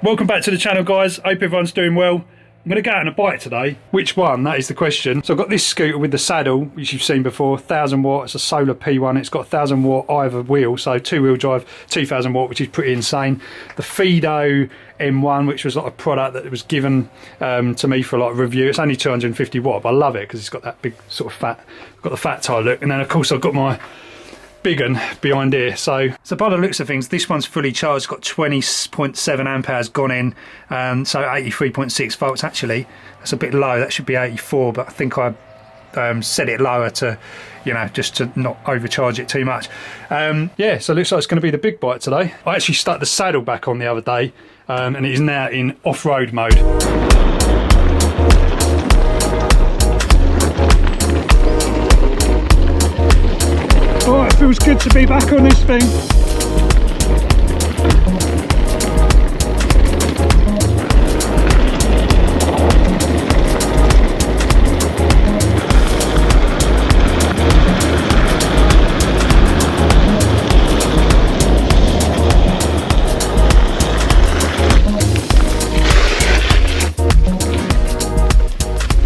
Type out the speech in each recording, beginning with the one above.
Welcome back to the channel, guys. Hope everyone's doing well. I'm going to go out on a bike today. Which one? That is the question. So I've got this scooter with the saddle, which you've seen before, 1000 watt. It's a solar P1. It's got 1000 watt either wheel, so two-wheel drive, 2000 watt, which is pretty insane. The Fido M1, which was like a product that was given to me for like a review. It's only 250 watt, but I love it because it's got that big sort of fat, got the fat tire look. And then of course I've got my big one behind here. So by the looks of things, this one's fully charged, got 20.7 amp hours gone in, so 83.6 volts. Actually, that's a bit low. That should be 84, but I think I set it lower to, you know, just to not overcharge it too much. Yeah, so it looks like it's going to be the big bike today. I actually stuck the saddle back on the other day, and it is now in off-road mode. Oh, it feels good to be back on this thing.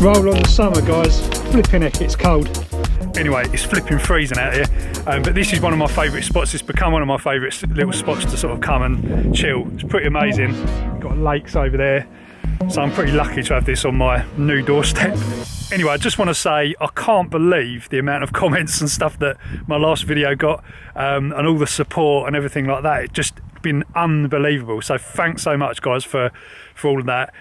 Roll on the summer, guys. Flipping heck, it's cold. Anyway, it's flipping freezing out here, but this is one of my favourite spots. It's become one of my favourite little spots to sort of come and chill. It's pretty amazing. Got lakes over there, so I'm pretty lucky to have this on my new doorstep. Anyway, I just want to say I can't believe the amount of comments and stuff that my last video got, and all the support and everything like that. It's just been unbelievable. So thanks so much, guys, for all of that.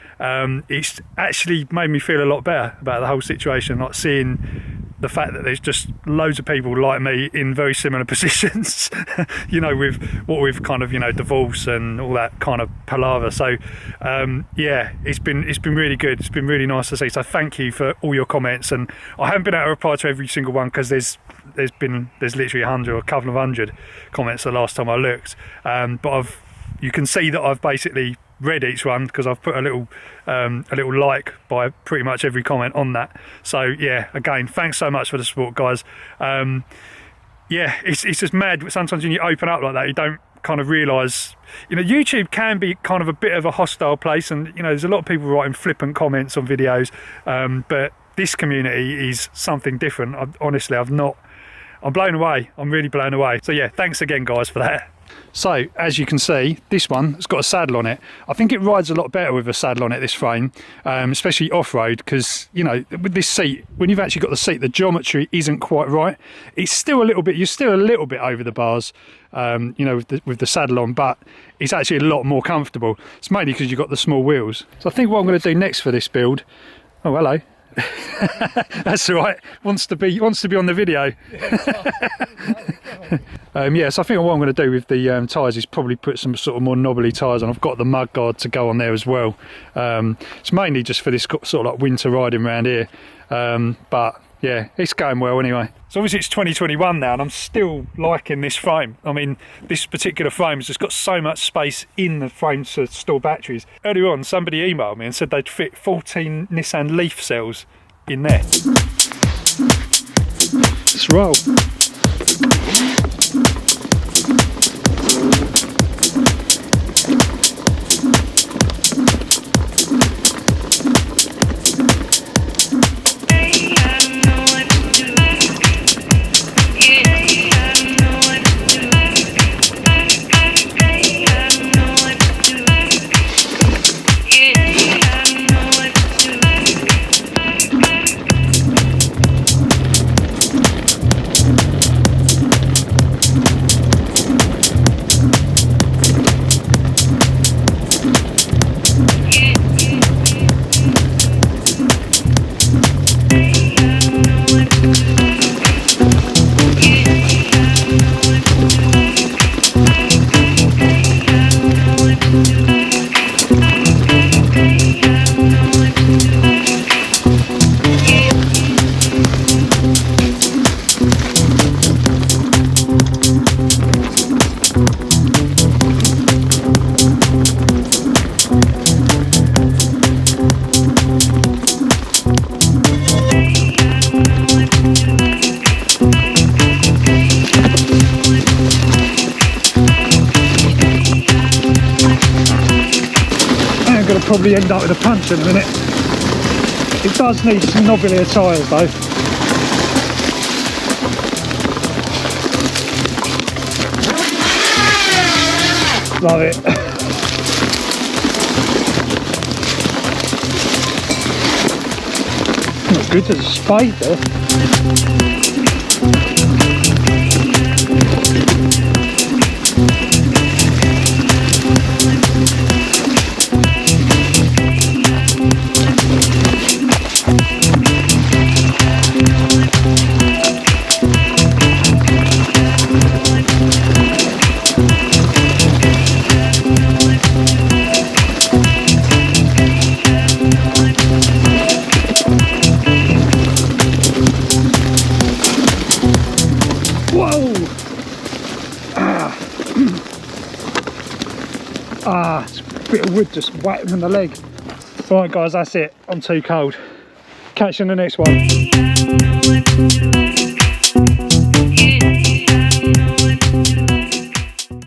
It's actually made me feel a lot better about the whole situation, like seeing the fact that there's just loads of people like me in very similar positions, you know, with what we've kind of, you know, divorce and all that kind of palaver. So yeah, it's been really good. It's been really nice to see. So thank you for all your comments, and I haven't been able to reply to every single one because there's literally 100 or a couple of 100 comments the last time I looked, but you can see that I've basically read each one because I've put a little like by pretty much every comment on that. So yeah, again, thanks so much for the support, guys. Yeah, it's just mad. Sometimes when you open up like that, you don't kind of realise, you know, YouTube can be kind of a bit of a hostile place, and you know, there's a lot of people writing flippant comments on videos, but this community is something different. I'm blown away. I'm really blown away. So yeah, thanks again, guys, for that. So as you can see, this one has got a saddle on it. I think it rides a lot better with a saddle on it, this frame, especially off-road, because, you know, with this seat, when you've actually got the seat, the geometry isn't quite right. It's still a little bit, you're still a little bit over the bars, you know, with the saddle on, but it's actually a lot more comfortable. It's mainly because you've got the small wheels. So I think what I'm going to do next for this build, oh hello, that's all right, wants to be on the video. Yeah, so I think what I'm going to do with the tyres is probably put some sort of more knobbly tyres on. I've got the mud guard to go on there as well. It's mainly just for this sort of like winter riding around here, but yeah, it's going well anyway. So obviously it's 2021 now, and I'm still liking this frame. I mean, this particular frame has just got so much space in the frame to store batteries. Earlier on, somebody emailed me and said they'd fit 14 Nissan Leaf cells in there. Let's roll. probably end up with a punch in a minute. It does need some knobbier tyres though. Love it. Not good, there's a spade there. It's a bit of wood just whacking in the leg. Right guys, that's it. I'm too cold. Catch you in the next one.